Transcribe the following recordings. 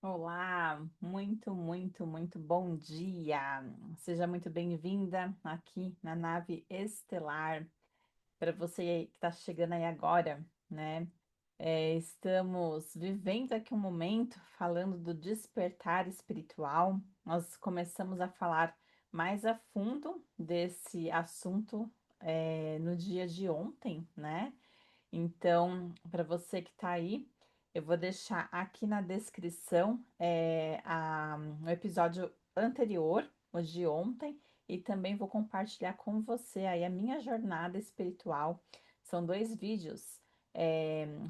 Olá, muito bom dia. Seja muito bem-vinda aqui na nave estelar. Para você que está chegando aí agora, né? Estamos vivendo aqui um momento falando do despertar espiritual. Nós começamos a falar mais a fundo desse assunto, no dia de ontem, né? Então, para você que está aí, eu vou deixar aqui na descrição o episódio anterior, o de ontem, e também vou compartilhar com você aí a minha jornada espiritual. São dois vídeos,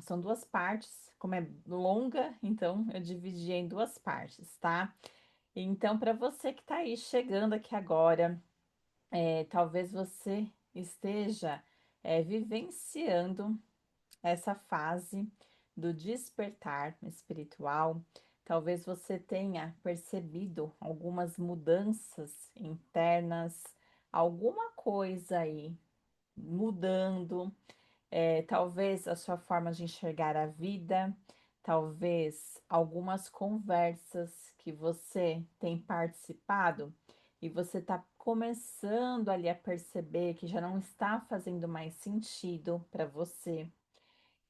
são duas partes, como é longa, então eu dividi em duas partes, tá? Então, para você que está aí chegando aqui agora, talvez você esteja vivenciando essa fase do despertar espiritual. Talvez você tenha percebido algumas mudanças internas, alguma coisa aí mudando, talvez a sua forma de enxergar a vida, talvez algumas conversas que você tem participado e você está começando ali a perceber que já não está fazendo mais sentido para você.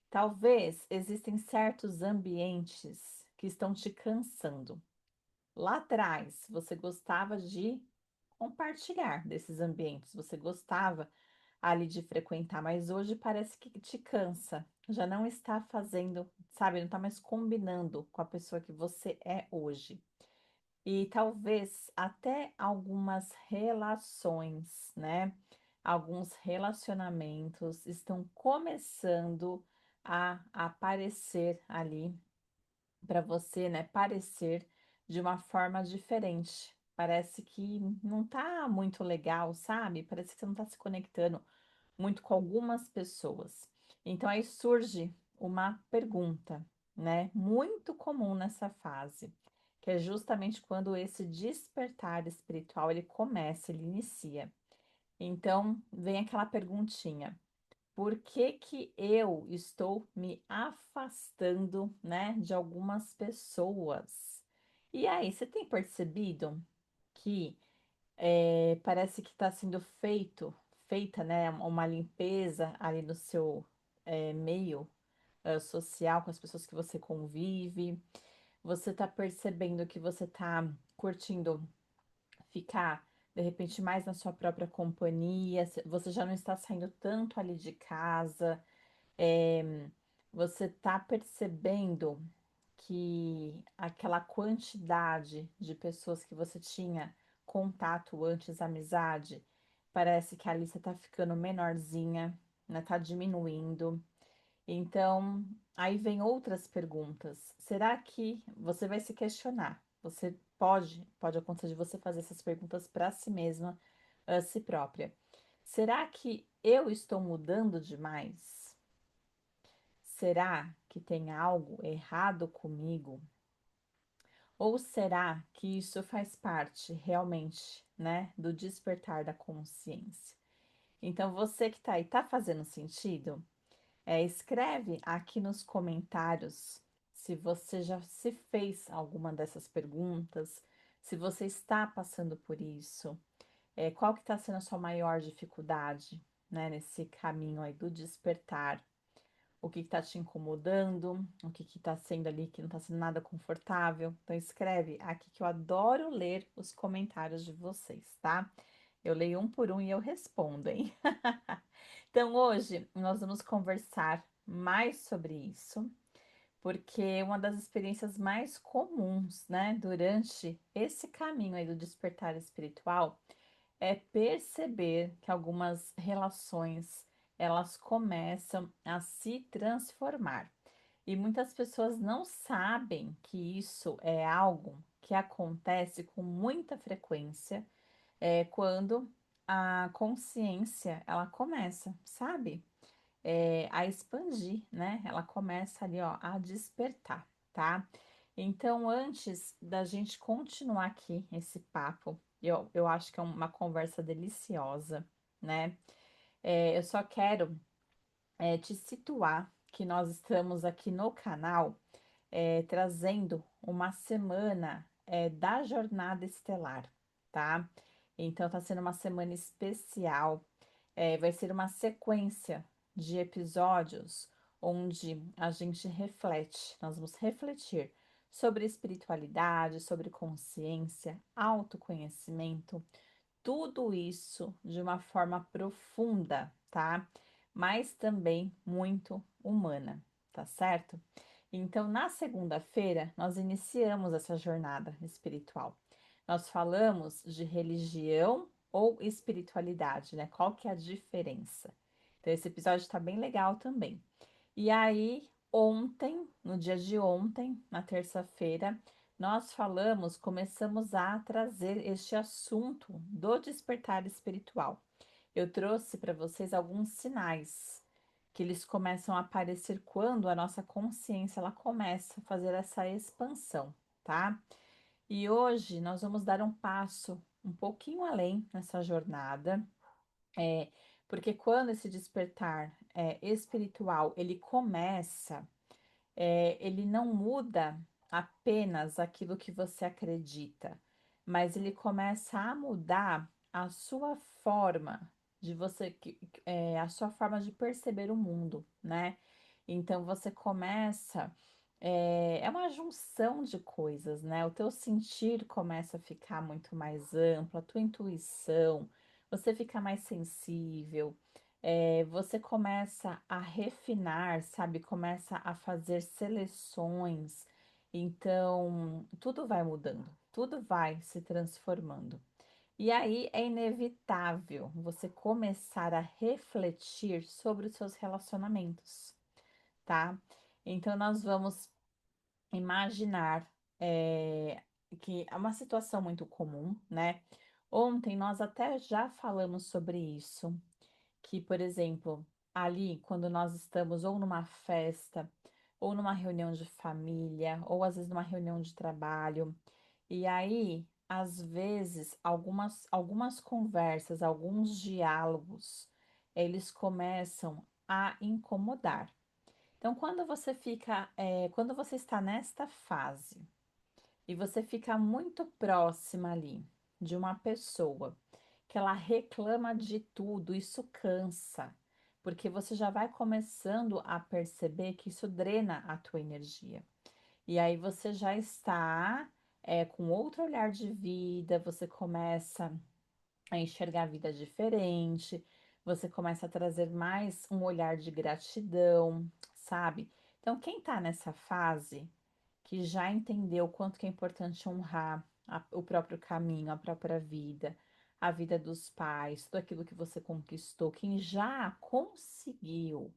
Talvez existem certos ambientes que estão te cansando. Lá atrás, você gostava de compartilhar desses ambientes, você gostava ali de frequentar, mas hoje parece que te cansa. Já não está fazendo, sabe, não está mais combinando com a pessoa que você é hoje. E talvez até algumas relações, né? Alguns relacionamentos estão começando a aparecer ali para você, né? Parecer de uma forma diferente. Parece que não tá muito legal, sabe? Parece que você não tá se conectando muito com algumas pessoas. Então aí surge uma pergunta, né? Muito comum nessa fase, que é justamente quando esse despertar espiritual ele começa, ele inicia. Então vem aquela perguntinha: por que que eu estou me afastando, né, de algumas pessoas? E aí, você tem percebido que parece que está sendo feita, né, uma limpeza ali no seu meio social, com as pessoas que você convive? Você está percebendo que você está curtindo ficar, de repente, mais na sua própria companhia? Você já não está saindo tanto ali de casa? Você está percebendo que aquela quantidade de pessoas que você tinha contato antes, amizade, parece que a lista está ficando menorzinha, né? Tá diminuindo. Então, aí vem outras perguntas. Será que você vai se questionar? Você pode acontecer de você fazer essas perguntas para si mesma, a si própria. Será que eu estou mudando demais? Será que tem algo errado comigo? Ou será que isso faz parte realmente, né, do despertar da consciência? Então, você que está aí, tá fazendo sentido? Escreve aqui nos comentários se você já se fez alguma dessas perguntas, se você está passando por isso, qual que está sendo a sua maior dificuldade, né, nesse caminho aí do despertar. O que está te incomodando, o que está sendo ali que não está sendo nada confortável. Então escreve aqui que eu adoro ler os comentários de vocês, tá? Eu leio um por um e eu respondo, hein? Então hoje nós vamos conversar mais sobre isso, porque uma das experiências mais comuns, né, durante esse caminho aí do despertar espiritual é perceber que algumas relações elas começam a se transformar. E muitas pessoas não sabem que isso é algo que acontece com muita frequência, quando a consciência ela começa, sabe? A expandir, né? Ela começa ali, ó, a despertar, tá? Então, antes da gente continuar aqui esse papo, eu acho que é uma conversa deliciosa, né? Eu só quero te situar que nós estamos aqui no canal. trazendo uma semana da jornada estelar, tá? Então tá sendo uma semana especial. Vai ser uma sequência de episódios onde a gente reflete, nós vamos refletir sobre espiritualidade, sobre consciência, autoconhecimento, tudo isso de uma forma profunda, tá? Mas também muito humana, tá certo? Então, na segunda-feira, nós iniciamos essa jornada espiritual. Nós falamos de religião ou espiritualidade, né? Qual que é a diferença? Então, esse episódio está bem legal também. E aí, ontem, no dia de ontem, na terça-feira, nós falamos, começamos a trazer este assunto do despertar espiritual. Eu trouxe para vocês alguns sinais que eles começam a aparecer quando a nossa consciência ela começa a fazer essa expansão, tá? E hoje nós vamos dar um passo um pouquinho além nessa jornada, é, porque quando esse despertar espiritual ele começa, ele não muda apenas aquilo que você acredita, mas ele começa a mudar a sua forma de a sua forma de perceber o mundo, né? Então você começa, é uma junção de coisas, né? O teu sentir começa a ficar muito mais amplo, a tua intuição, você fica mais sensível, você começa a refinar, sabe? Começa a fazer seleções. Então, tudo vai mudando, tudo vai se transformando. E aí é inevitável você começar a refletir sobre os seus relacionamentos, tá? Então, nós vamos imaginar que é uma situação muito comum, né? Ontem nós até já falamos sobre isso que, por exemplo, ali, quando nós estamos ou numa festa, ou numa reunião de família, ou às vezes numa reunião de trabalho, e aí, às vezes, algumas conversas, alguns diálogos, eles começam a incomodar. Então, quando você está nesta fase, e você fica muito próxima ali de uma pessoa que ela reclama de tudo, isso cansa, porque você já vai começando a perceber que isso drena a tua energia. E aí você já está com outro olhar de vida, você começa a enxergar a vida diferente, você começa a trazer mais um olhar de gratidão, sabe? Então, quem está nessa fase que já entendeu o quanto que é importante honrar o próprio caminho, a própria vida, a vida dos pais, tudo aquilo que você conquistou, quem já conseguiu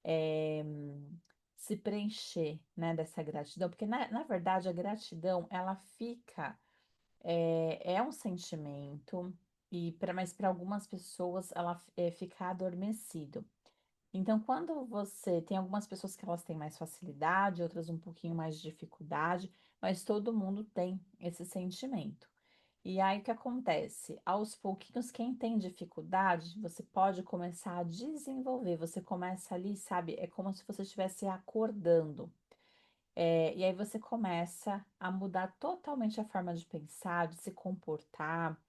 eh, se preencher, né, dessa gratidão, porque na verdade a gratidão ela fica, é um sentimento, mas para algumas pessoas ela fica adormecido. Então, quando você tem algumas pessoas que elas têm mais facilidade, outras um pouquinho mais de dificuldade, mas todo mundo tem esse sentimento. E aí o que acontece? Aos pouquinhos, quem tem dificuldade, você pode começar a desenvolver. Você começa ali, sabe? É como se você estivesse acordando. E aí você começa a mudar totalmente a forma de pensar, de se comportar.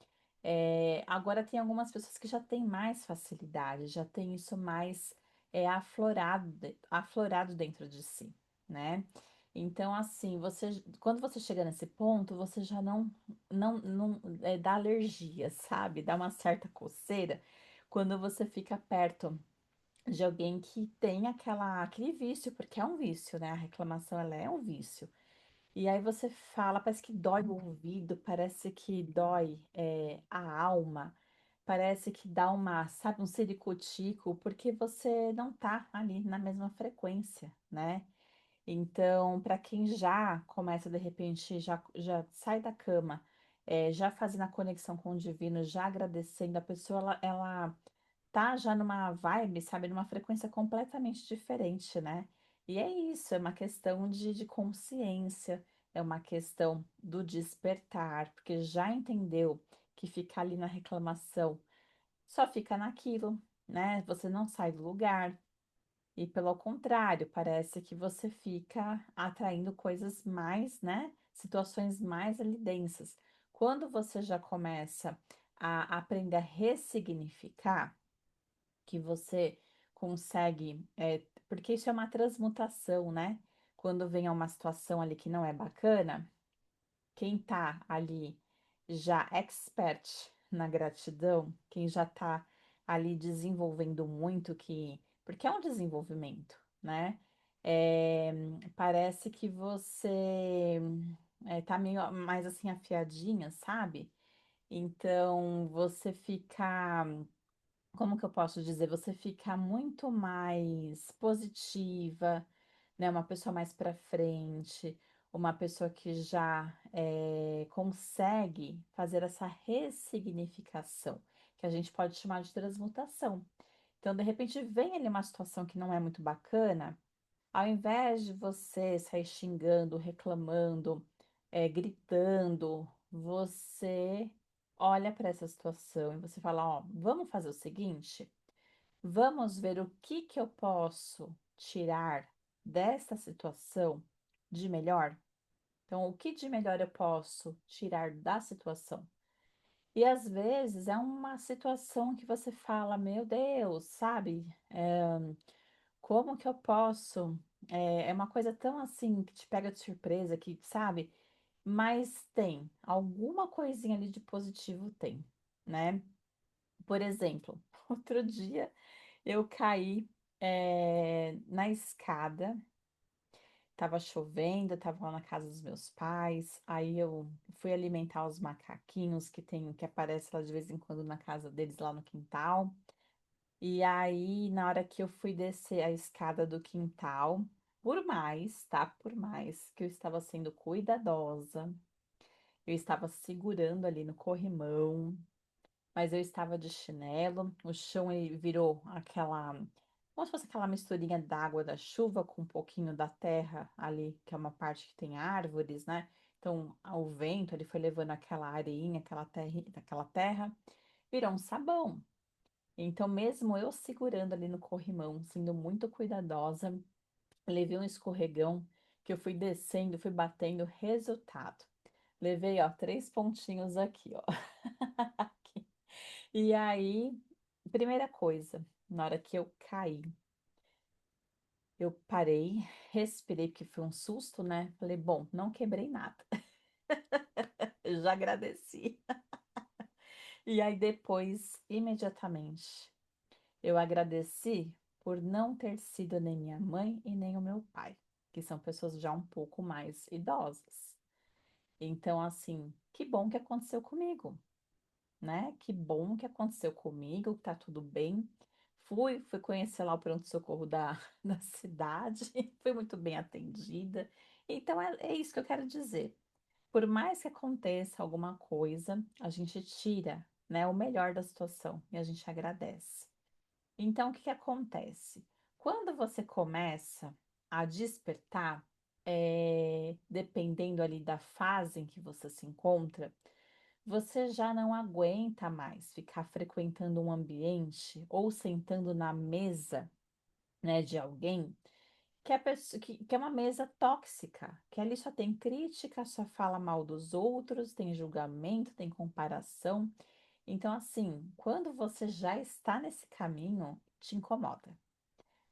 Agora tem algumas pessoas que já têm mais facilidade, já tem isso mais aflorado dentro de si, né? Então, assim, quando você chega nesse ponto, você já não dá alergia, sabe? Dá uma certa coceira quando você fica perto de alguém que tem aquele vício, porque é um vício, né? A reclamação, ela é um vício. E aí você fala, parece que dói o ouvido, parece que dói a alma, parece que dá sabe, um ciricutico, porque você não tá ali na mesma frequência, né? Então, para quem já começa de repente, já sai da cama, já fazendo a conexão com o divino, já agradecendo, a pessoa ela tá já numa vibe, sabe, numa frequência completamente diferente, né? E é isso, é uma questão de consciência, é uma questão do despertar, porque já entendeu que ficar ali na reclamação só fica naquilo, né? Você não sai do lugar. E pelo contrário, parece que você fica atraindo coisas mais, né? Situações mais ali densas. Quando você já começa a aprender a ressignificar, que você consegue, porque isso é uma transmutação, né? Quando vem uma situação ali que não é bacana, quem tá ali já expert na gratidão, quem já tá ali desenvolvendo muito que, porque é um desenvolvimento, né? É, parece que você tá meio mais assim afiadinha, sabe? Então você fica, como que eu posso dizer? Você fica muito mais positiva, né? Uma pessoa mais para frente, uma pessoa que já consegue fazer essa ressignificação, que a gente pode chamar de transmutação. Então, de repente, vem ali uma situação que não é muito bacana, ao invés de você sair xingando, reclamando, gritando, você olha para essa situação e você fala, ó, vamos fazer o seguinte? Vamos ver o que que eu posso tirar desta situação de melhor? Então, o que de melhor eu posso tirar da situação? E às vezes é uma situação que você fala, meu Deus, sabe? Como que eu posso? É uma coisa tão assim que te pega de surpresa, que, sabe? Mas tem alguma coisinha ali de positivo, tem, né? Por exemplo, outro dia eu caí na escada, tava chovendo, tava lá na casa dos meus pais, aí eu fui alimentar os macaquinhos que aparecem lá de vez em quando na casa deles lá no quintal. E aí, na hora que eu fui descer a escada do quintal, por mais, tá? Por mais que eu estava sendo cuidadosa, eu estava segurando ali no corrimão, mas eu estava de chinelo, o chão ele virou aquela, como se fosse aquela misturinha d'água da chuva com um pouquinho da terra ali, que é uma parte que tem árvores, né? Então, o vento ele foi levando aquela areinha, aquela terra, virou um sabão. Então, mesmo eu segurando ali no corrimão, sendo muito cuidadosa, levei um escorregão que eu fui descendo, fui batendo, resultado. Levei, ó, 3 pontinhos aqui, ó. Aqui. E aí, primeira coisa, na hora que eu caí, eu parei, respirei, porque foi um susto, né? Falei, bom, não quebrei nada. Eu já agradeci. E aí, depois, imediatamente, eu agradeci por não ter sido nem minha mãe e nem o meu pai, que são pessoas já um pouco mais idosas. Então, assim, que bom que aconteceu comigo, né? Que bom que aconteceu comigo, que tá tudo bem. Fui conhecer lá o pronto-socorro da, da cidade, fui muito bem atendida. Então, é isso que eu quero dizer. Por mais que aconteça alguma coisa, a gente tira, né, o melhor da situação e a gente agradece. Então, o que que acontece? Quando você começa a despertar, dependendo ali da fase em que você se encontra, você já não aguenta mais ficar frequentando um ambiente ou sentando na mesa, né, de alguém que é, que é uma mesa tóxica, que ali só tem crítica, só fala mal dos outros, tem julgamento, tem comparação. Então, assim, quando você já está nesse caminho, te incomoda.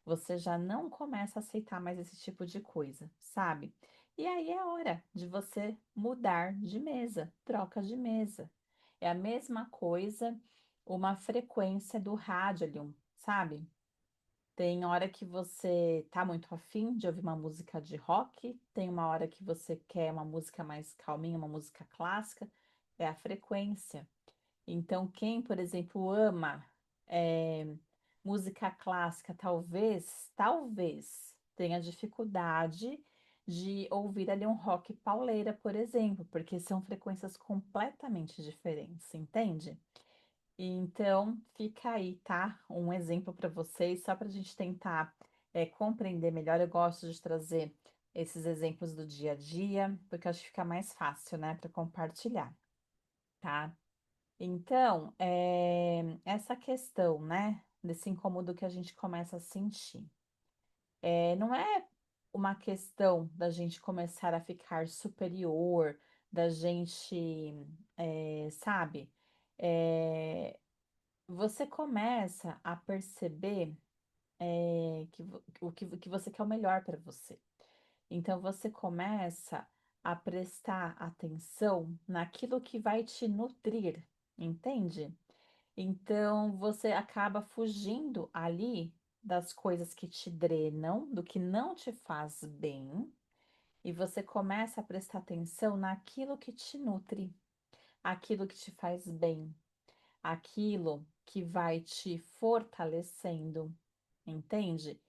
Você já não começa a aceitar mais esse tipo de coisa, sabe? E aí é hora de você mudar de mesa, troca de mesa. É a mesma coisa, uma frequência do rádio ali, sabe? Tem hora que você tá muito afim de ouvir uma música de rock, tem uma hora que você quer uma música mais calminha, uma música clássica, é a frequência. Então, quem, por exemplo, ama música clássica, talvez tenha dificuldade de ouvir ali um rock pauleira, por exemplo, porque são frequências completamente diferentes, entende? Então, fica aí, tá? Um exemplo para vocês, só para a gente tentar compreender melhor. Eu gosto de trazer esses exemplos do dia a dia, porque eu acho que fica mais fácil, né, para compartilhar, tá? Então, essa questão, né, desse incômodo que a gente começa a sentir. Não é uma questão da gente começar a ficar superior, da gente, sabe? É, você começa a perceber, que você quer o melhor para você. Então você começa a prestar atenção naquilo que vai te nutrir, entende? Então você acaba fugindo ali das coisas que te drenam, do que não te faz bem, e você começa a prestar atenção naquilo que te nutre, aquilo que te faz bem, aquilo que vai te fortalecendo, entende?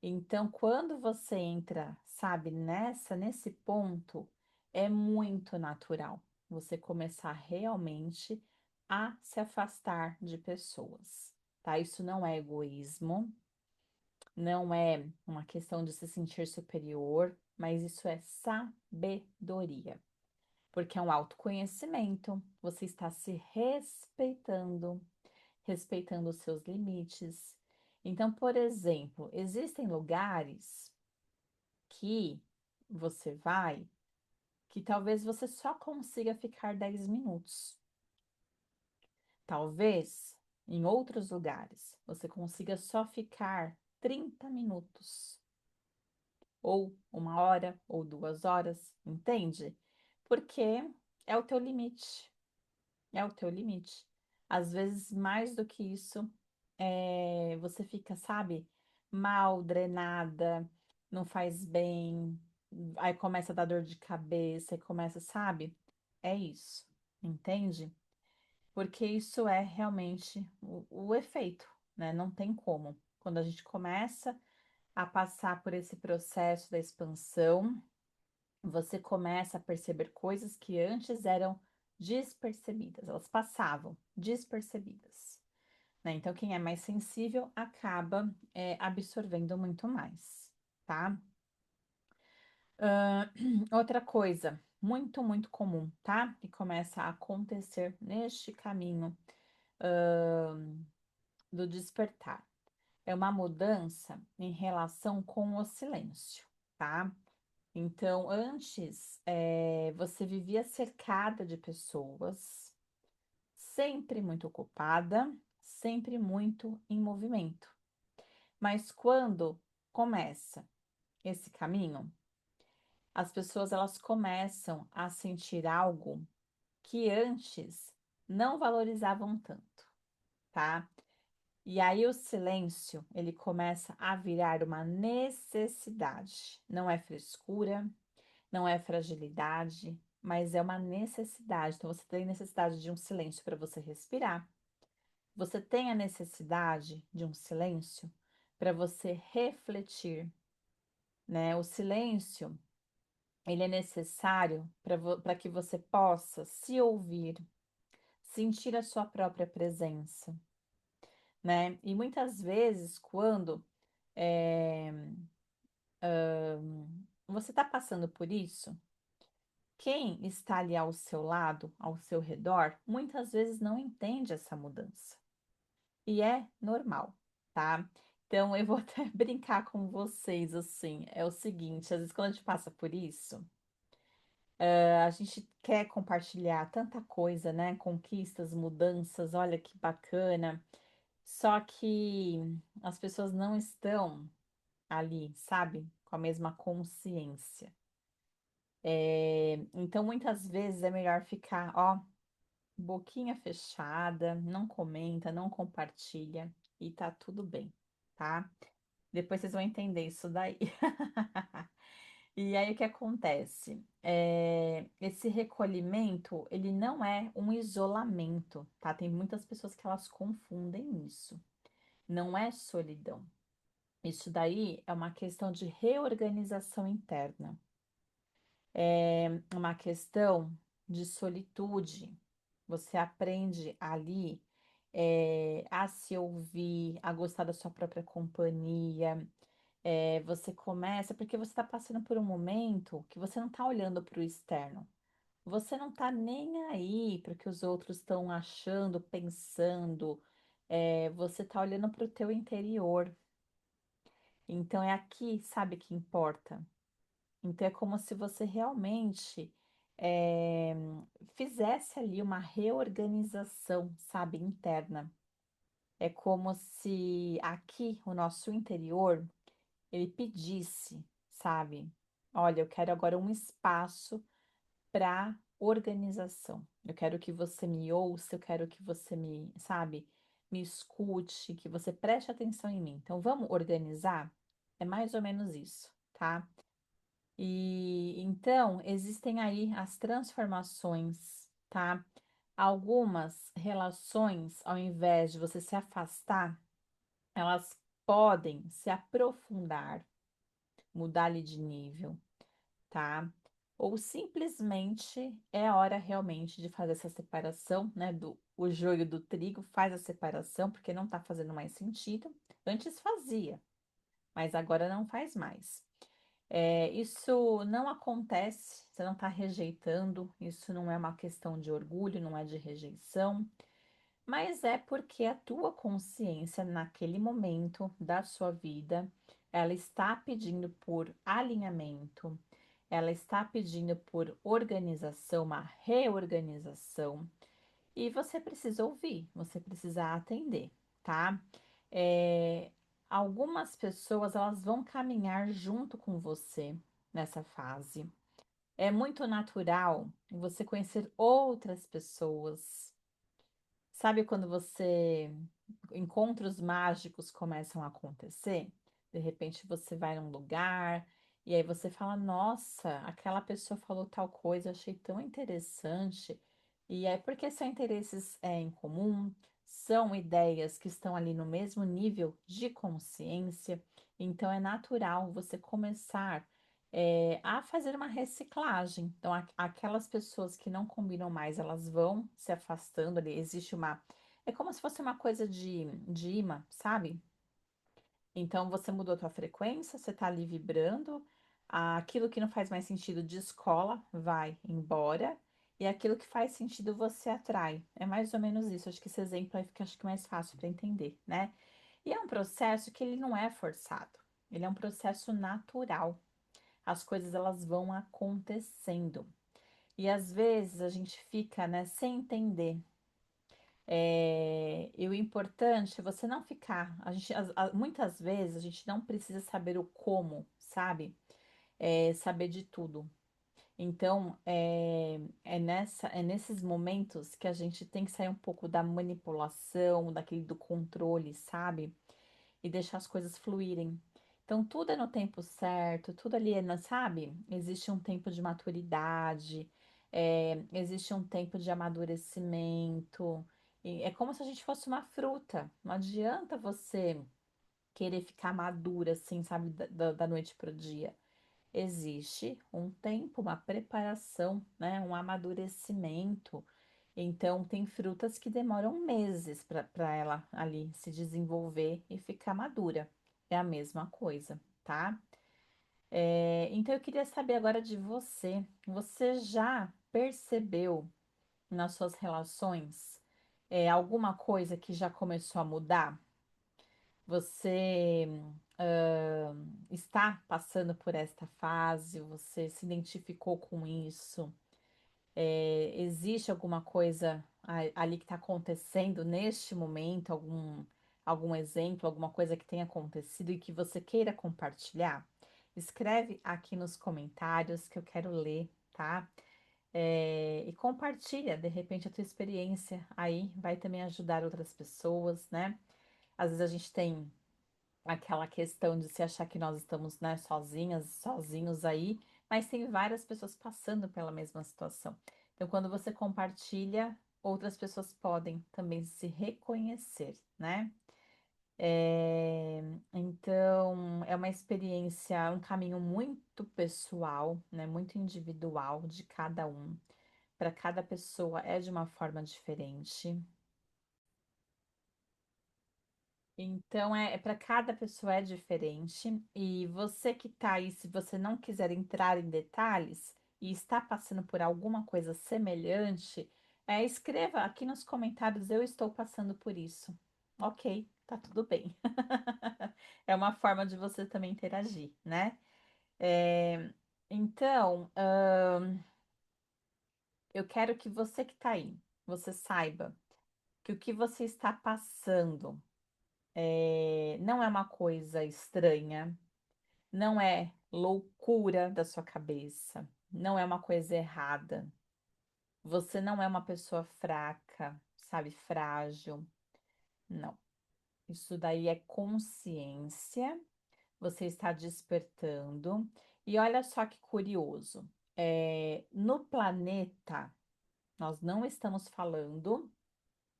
Então, quando você entra, sabe, nesse ponto, é muito natural você começar realmente a se afastar de pessoas, tá? Isso não é egoísmo, não é uma questão de se sentir superior, mas isso é sabedoria, porque é um autoconhecimento, você está se respeitando, respeitando os seus limites. Então, por exemplo, existem lugares que você vai que talvez você só consiga ficar 10 minutos. Talvez em outros lugares você consiga só ficar 30 minutos, ou 1 hora, ou 2 horas, entende? Porque é o teu limite. É o teu limite. Às vezes, mais do que isso, você fica, sabe, mal, drenada, não faz bem, aí começa a dar dor de cabeça, aí começa, sabe? É isso, entende? Porque isso é realmente o efeito, né? Não tem como. Quando a gente começa a passar por esse processo da expansão, você começa a perceber coisas que antes eram despercebidas, elas passavam despercebidas, né? Então, quem é mais sensível acaba absorvendo muito mais, tá? Outra coisa muito, muito comum, tá? Que começa a acontecer neste caminho, do despertar. É uma mudança em relação com o silêncio, tá? Então, antes, você vivia cercada de pessoas, sempre muito ocupada, sempre muito em movimento. Mas quando começa esse caminho, as pessoas elas começam a sentir algo que antes não valorizavam tanto, tá? E aí o silêncio, ele começa a virar uma necessidade. Não é frescura, não é fragilidade, mas é uma necessidade. Então, você tem necessidade de um silêncio para você respirar. Você tem a necessidade de um silêncio para você refletir, né? O silêncio, ele é necessário para que você possa se ouvir, sentir a sua própria presença, né? E muitas vezes, quando eh, você está passando por isso, quem está ali ao seu lado, ao seu redor, muitas vezes não entende essa mudança. E é normal, tá? Então eu vou até brincar com vocês assim. É o seguinte, às vezes quando a gente passa por isso, a gente quer compartilhar tanta coisa, né? Conquistas, mudanças, olha que bacana. Só que as pessoas não estão ali, sabe? Com a mesma consciência. Então, muitas vezes é melhor ficar, ó, boquinha fechada, não comenta, não compartilha e tá tudo bem, tá? Depois vocês vão entender isso daí. E aí o que acontece? Esse recolhimento, ele não é um isolamento, tá? Tem muitas pessoas que elas confundem isso. Não é solidão. Isso daí é uma questão de reorganização interna. É uma questão de solitude. Você aprende ali a se ouvir, a gostar da sua própria companhia. Você começa, porque você está passando por um momento que você não está olhando para o externo. Você não está nem aí para o que os outros estão achando, pensando. Você está olhando para o teu interior. Então é aqui, sabe, que importa. Então é como se você realmente eh, fizesse ali uma reorganização, sabe, interna. É como se aqui o nosso interior ele pedisse, sabe? Olha, eu quero agora um espaço para organização. Eu quero que você me ouça, eu quero que você me, sabe, me escute, que você preste atenção em mim. Então, vamos organizar? É mais ou menos isso, tá? E então, existem aí as transformações, tá? Algumas relações, ao invés de você se afastar, elas podem se aprofundar, mudar ali de nível, tá? Ou simplesmente é a hora realmente de fazer essa separação, né? Do o joio do trigo, faz a separação, porque não tá fazendo mais sentido. Antes fazia, mas agora não faz mais. Isso não acontece, você não está rejeitando, isso não é uma questão de orgulho, não é de rejeição, mas é porque a tua consciência, naquele momento da sua vida, ela está pedindo por alinhamento, ela está pedindo por organização, uma reorganização, e você precisa ouvir, você precisa atender, tá? É, algumas pessoas, elas vão caminhar junto com você nessa fase. É muito natural você conhecer outras pessoas. Sabe quando você encontros mágicos começam a acontecer? De repente você vai num lugar e aí você fala: Nossa, aquela pessoa falou tal coisa, eu achei tão interessante. E é porque são interesses em comum, são ideias que estão ali no mesmo nível de consciência, então é natural você começar a fazer uma reciclagem. Então, aquelas pessoas que não combinam mais, elas vão se afastando ali. Existe uma. É como se fosse uma coisa de imã, sabe? Então, você mudou a tua frequência, você tá ali vibrando, aquilo que não faz mais sentido descola, vai embora, e aquilo que faz sentido você atrai. É mais ou menos isso. Acho que esse exemplo aí fica acho que mais fácil para entender, né? E é um processo que ele não é forçado, ele é um processo natural. As coisas elas vão acontecendo. E às vezes a gente fica, né, sem entender. E o importante é você não ficar. Muitas vezes a gente não precisa saber o como, sabe? Saber de tudo. Então, é nesses momentos que a gente tem que sair um pouco da manipulação, daquele do controle, sabe? E deixar as coisas fluírem. Então, tudo é no tempo certo, tudo ali sabe? Existe um tempo de maturidade, existe um tempo de amadurecimento. E é como se a gente fosse uma fruta. Não adianta você querer ficar madura assim, sabe, da noite para o dia. Existe um tempo, uma preparação, né? Um amadurecimento. Então, tem frutas que demoram meses para ela ali se desenvolver e ficar madura. É a mesma coisa, tá? Então, eu queria saber agora de você. Você já percebeu nas suas relações alguma coisa que já começou a mudar? Você está passando por esta fase? Você se identificou com isso? Existe alguma coisa ali que está acontecendo neste momento? Algum exemplo, alguma coisa que tenha acontecido e que você queira compartilhar? Escreve aqui nos comentários que eu quero ler, tá? E compartilha, de repente, a tua experiência aí vai também ajudar outras pessoas, né? Às vezes a gente tem aquela questão de se achar que nós estamos, né, sozinhas, sozinhos aí, mas tem várias pessoas passando pela mesma situação. Então, quando você compartilha, outras pessoas podem também se reconhecer, né? Então, é uma experiência, um caminho muito pessoal, né? Muito individual de cada um. Para cada pessoa é de uma forma diferente. Então, para cada pessoa é diferente. E você que tá aí, se você não quiser entrar em detalhes e está passando por alguma coisa semelhante, escreva aqui nos comentários, eu estou passando por isso. Ok? tá tudo bem. É uma forma de você também interagir, né? É, então, eu quero que você que tá aí, você saiba que o que você está passando não é uma coisa estranha, não é loucura da sua cabeça, não é uma coisa errada. Você não é uma pessoa fraca, sabe, frágil. Não. Isso daí é consciência. Você está despertando. E olha só que curioso. No planeta, nós não estamos falando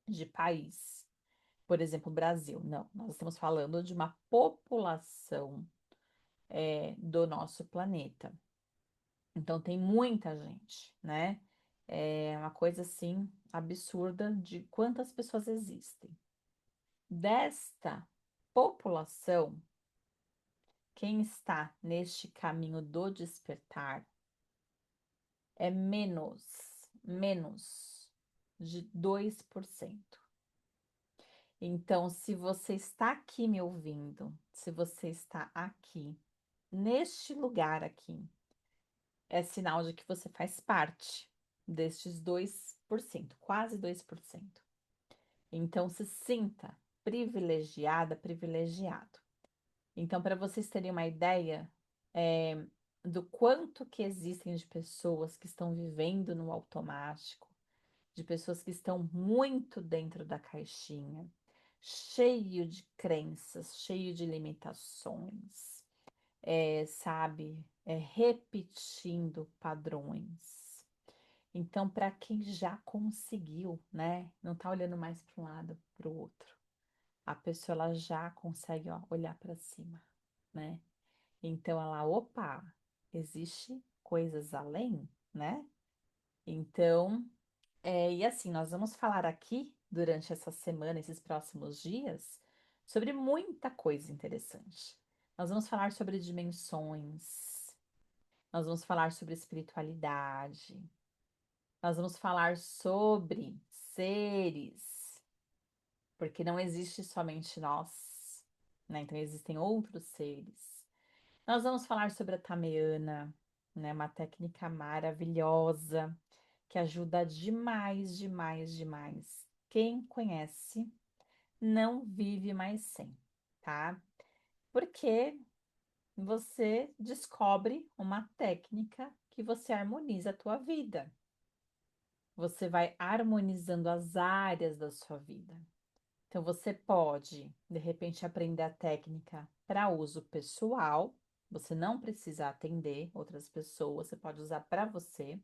de país, por exemplo, Brasil. Não, nós estamos falando de uma população, do nosso planeta. Então, tem muita gente, né? É uma coisa assim absurda de quantas pessoas existem. Desta população, quem está neste caminho do despertar é menos de 2%. Então, se você está aqui me ouvindo, se você está aqui, neste lugar aqui, é sinal de que você faz parte destes 2%, quase 2%. Então, se sinta privilegiada, privilegiado. Então, para vocês terem uma ideia, do quanto que existem de pessoas que estão vivendo no automático, de pessoas que estão muito dentro da caixinha, cheio de crenças, cheio de limitações, sabe, repetindo padrões. Então, para quem já conseguiu, né, não tá olhando mais para um lado, para o outro, a pessoa ela já consegue, ó, olhar para cima, né? Então ela, opa, existe coisas além, né? Então, e assim, nós vamos falar aqui durante essa semana, esses próximos dias, sobre muita coisa interessante. Nós vamos falar sobre dimensões, nós vamos falar sobre espiritualidade, nós vamos falar sobre seres, porque não existe somente nós, né? Então existem outros seres. Nós vamos falar sobre a Tameana, né? Uma técnica maravilhosa que ajuda demais, demais, demais. Quem conhece não vive mais sem, tá? Porque você descobre uma técnica que você harmoniza a tua vida. Você vai harmonizando as áreas da sua vida. Então, você pode, de repente, aprender a técnica para uso pessoal. Você não precisa atender outras pessoas, você pode usar para você.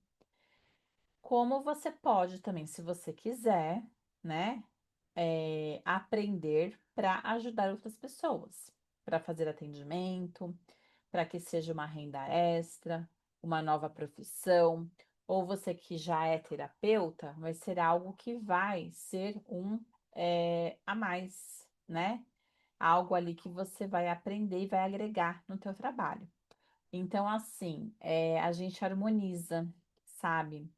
Como você pode também, se você quiser, né, aprender para ajudar outras pessoas, para fazer atendimento, para que seja uma renda extra, uma nova profissão, ou você que já é terapeuta, vai ser algo que vai ser a mais, né? Algo ali que você vai aprender e vai agregar no teu trabalho. Então, assim, a gente harmoniza, sabe?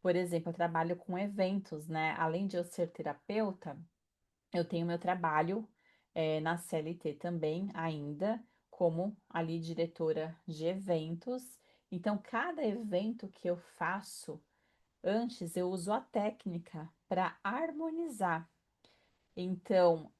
Por exemplo, eu trabalho com eventos, né? Além de eu ser terapeuta, eu tenho meu trabalho na CLT também, ainda, como ali diretora de eventos. Então, cada evento que eu faço, antes eu uso a técnica para harmonizar. Então,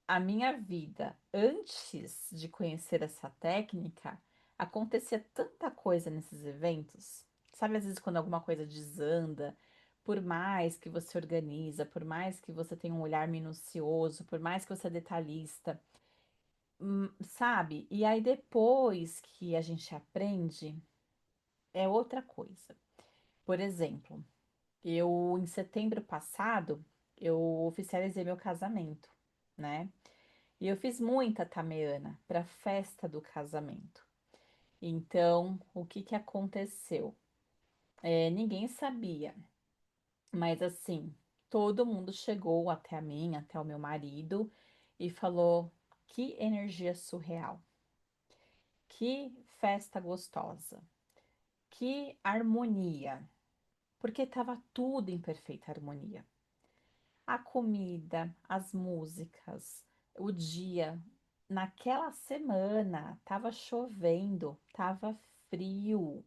a minha vida, antes de conhecer essa técnica, acontecia tanta coisa nesses eventos. Sabe, às vezes quando alguma coisa desanda, por mais que você organiza, por mais que você tenha um olhar minucioso, por mais que você é detalhista, sabe? E aí depois que a gente aprende, é outra coisa. Por exemplo, eu em setembro passado, eu oficializei meu casamento, né? E eu fiz muita tameana para a festa do casamento. Então, o que que aconteceu? Ninguém sabia, mas assim, todo mundo chegou até a mim, até o meu marido, e falou: que energia surreal, que festa gostosa, que harmonia, porque estava tudo em perfeita harmonia. A comida, as músicas, o dia. Naquela semana, tava chovendo, tava frio.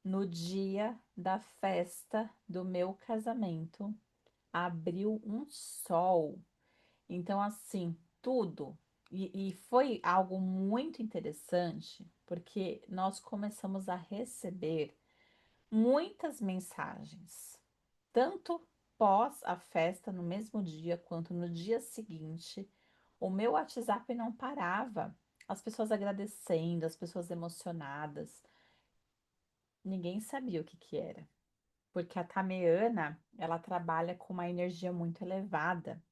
No dia da festa do meu casamento, abriu um sol. Então, assim, tudo. E foi algo muito interessante, porque nós começamos a receber muitas mensagens, tanto pós a festa, no mesmo dia, quanto no dia seguinte. O meu WhatsApp não parava. As pessoas agradecendo, as pessoas emocionadas. Ninguém sabia o que que era, porque a Tameana, ela trabalha com uma energia muito elevada,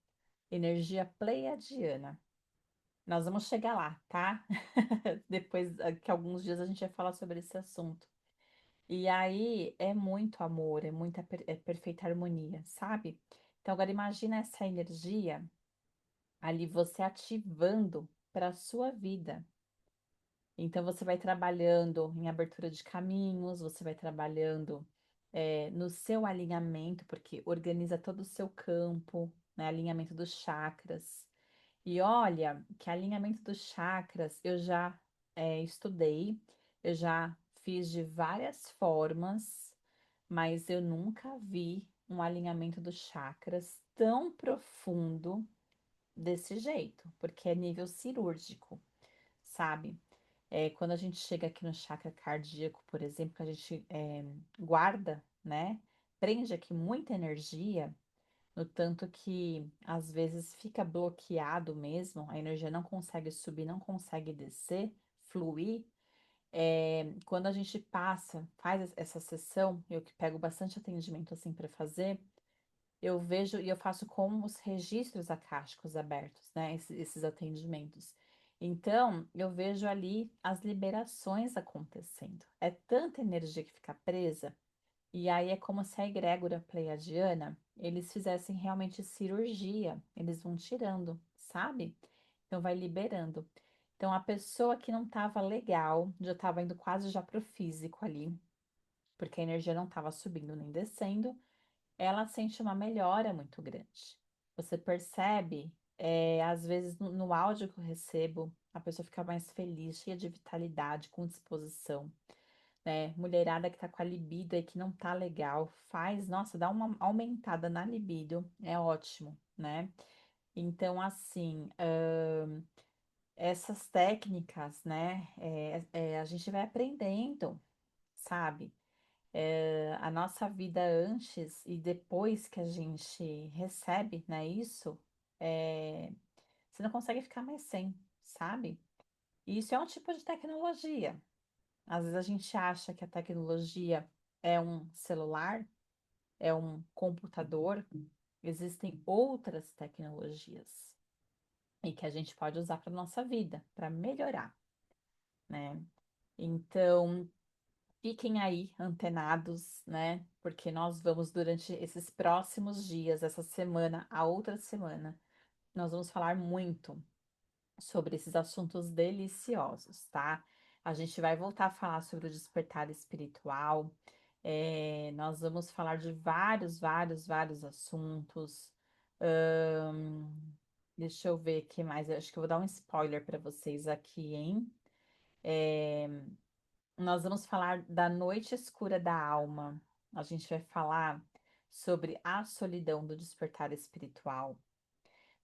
energia pleiadiana. Nós vamos chegar lá, tá? Depois que alguns dias a gente vai falar sobre esse assunto. E aí é muito amor, é muita é perfeita harmonia, sabe? Então agora imagina essa energia ali você ativando para a sua vida. Então você vai trabalhando em abertura de caminhos, você vai trabalhando no seu alinhamento, porque organiza todo o seu campo, né? Alinhamento dos chakras. E olha, que alinhamento dos chakras eu já estudei, eu já fiz de várias formas, mas eu nunca vi um alinhamento dos chakras tão profundo desse jeito, porque é nível cirúrgico, sabe? Quando a gente chega aqui no chakra cardíaco, por exemplo, que a gente guarda, né? Prende aqui muita energia, no tanto que às vezes fica bloqueado mesmo, a energia não consegue subir, não consegue descer, fluir. Quando a gente passa, faz essa sessão, eu que pego bastante atendimento assim para fazer, eu vejo e eu faço com os registros akáshicos abertos, né? Esses atendimentos. Então, eu vejo ali as liberações acontecendo. É tanta energia que fica presa, e aí é como se a egrégora pleiadiana, eles fizessem realmente cirurgia, eles vão tirando, sabe? Então vai liberando. Então a pessoa que não estava legal, já estava indo quase já pro físico ali, porque a energia não estava subindo nem descendo, ela sente uma melhora muito grande. Você percebe, às vezes no áudio que eu recebo, a pessoa fica mais feliz, cheia de vitalidade, com disposição, né? Mulherada que tá com a libido aí que não tá legal, faz, nossa, dá uma aumentada na libido, é ótimo, né? Então, assim, essas técnicas, né, a gente vai aprendendo, sabe? A nossa vida antes e depois que a gente recebe, né, isso, é, você não consegue ficar mais sem, sabe? E isso é um tipo de tecnologia. Às vezes a gente acha que a tecnologia é um celular, é um computador. Existem outras tecnologias e que a gente pode usar para nossa vida, para melhorar, né? Então, fiquem aí antenados, né? Porque nós vamos, durante esses próximos dias, essa semana, a outra semana, nós vamos falar muito sobre esses assuntos deliciosos, tá? A gente vai voltar a falar sobre o despertar espiritual. Nós vamos falar de vários assuntos. Ahn, Deixa eu ver o que mais. Eu acho que eu vou dar um spoiler para vocês aqui, hein? É, Nós vamos falar da noite escura da alma. A gente vai falar sobre a solidão do despertar espiritual.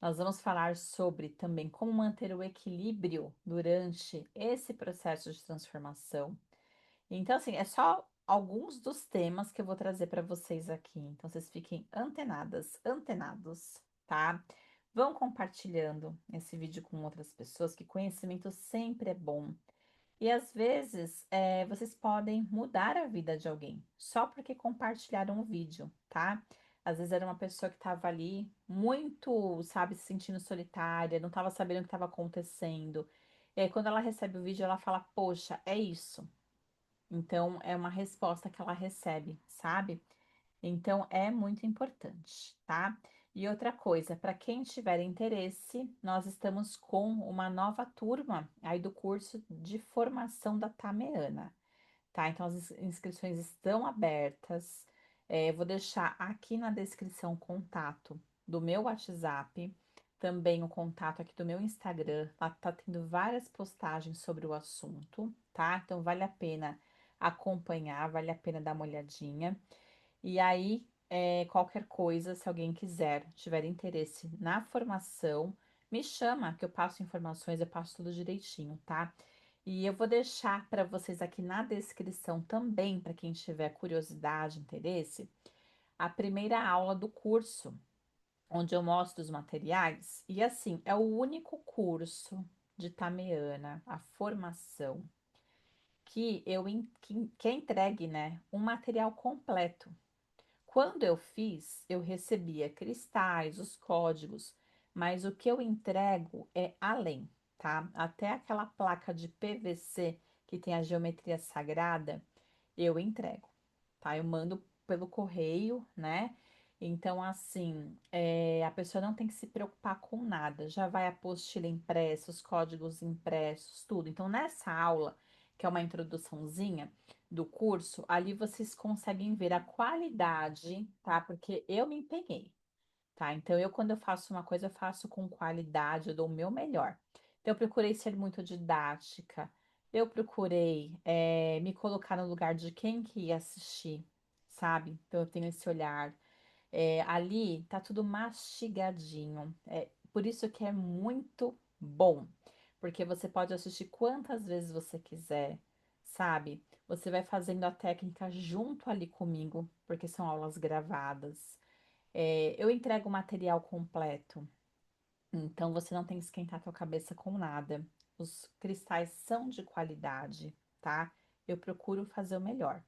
Nós vamos falar sobre também como manter o equilíbrio durante esse processo de transformação. Então, assim, é só alguns dos temas que eu vou trazer para vocês aqui. Então, vocês fiquem antenadas, antenados, tá? Vão compartilhando esse vídeo com outras pessoas, que conhecimento sempre é bom. E às vezes, vocês podem mudar a vida de alguém só porque compartilharam o vídeo, tá? Às vezes era uma pessoa que estava ali muito, sabe, se sentindo solitária, não estava sabendo o que estava acontecendo. E aí, quando ela recebe o vídeo, ela fala: Poxa, é isso. Então, é uma resposta que ela recebe, sabe? Então, é muito importante, tá? E outra coisa, para quem tiver interesse, nós estamos com uma nova turma aí do curso de formação da Tameana, tá? Então, as inscrições estão abertas. Vou deixar aqui na descrição o contato do meu WhatsApp. também o contato aqui do meu Instagram. Lá tá tendo várias postagens sobre o assunto, tá? Então vale a pena acompanhar, vale a pena dar uma olhadinha. E aí, qualquer coisa, se alguém quiser, tiver interesse na formação, me chama que eu passo informações, eu passo tudo direitinho, tá? E eu vou deixar para vocês aqui na descrição também, para quem tiver curiosidade, interesse, a primeira aula do curso, onde eu mostro os materiais. E assim, é o único curso de Tameana, a formação, que é entregue, né, um material completo. Quando eu fiz, eu recebia cristais, os códigos, mas o que eu entrego é além, tá? Até aquela placa de PVC que tem a geometria sagrada, eu entrego, tá? Eu mando pelo correio, né? Então, assim, a pessoa não tem que se preocupar com nada. Já vai a apostila impressa, os códigos impressos, tudo. Então, nessa aula, que é uma introduçãozinha do curso, ali vocês conseguem ver a qualidade, tá? Porque eu me empenhei, tá? Então, quando eu faço uma coisa, eu faço com qualidade, eu dou o meu melhor. Então, eu procurei ser muito didática, eu procurei, me colocar no lugar de quem que ia assistir, sabe? Então, eu tenho esse olhar. Ali tá tudo mastigadinho. Por isso que é muito bom, porque você pode assistir quantas vezes você quiser, sabe? Você vai fazendo a técnica junto ali comigo, porque são aulas gravadas. Eu entrego o material completo, então você não tem que esquentar sua cabeça com nada. Os cristais são de qualidade, tá? Eu procuro fazer o melhor.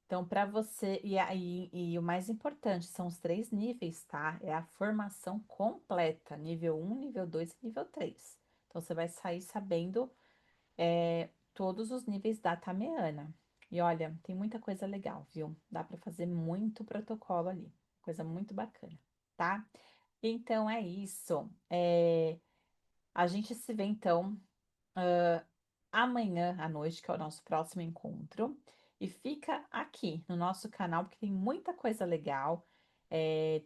Então, para você, e o mais importante, são os três níveis, tá? É a formação completa, nível um, nível 2 e nível 3. Então, você vai sair sabendo todos os níveis da Tameana. E olha, tem muita coisa legal, viu? Dá para fazer muito protocolo ali. Coisa muito bacana, tá? Então, é isso. A gente se vê, então, amanhã à noite, que é o nosso próximo encontro. E fica aqui no nosso canal, porque tem muita coisa legal.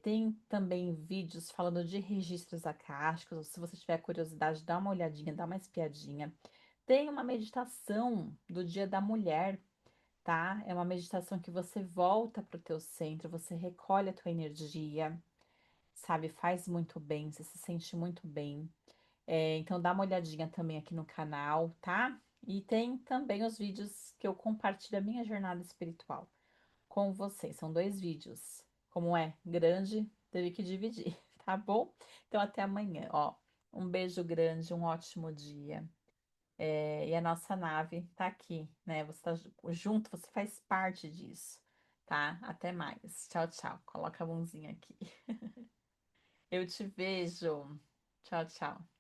Tem também vídeos falando de registros acásticos. Se você tiver curiosidade, dá uma olhadinha, dá uma espiadinha. Tem uma meditação do Dia da Mulher, tá? É uma meditação que você volta para o teu centro, você recolhe a tua energia, sabe? Faz muito bem, você se sente muito bem. Então dá uma olhadinha também aqui no canal, tá? E tem também os vídeos que eu compartilho a minha jornada espiritual com vocês. São dois vídeos. Como é grande, teve que dividir, tá bom? Então até amanhã, ó. Um beijo grande, um ótimo dia. E a nossa nave tá aqui, né? Você tá junto, você faz parte disso, tá? Até mais. Tchau, tchau. Coloca a mãozinha aqui. Eu te vejo. Tchau, tchau.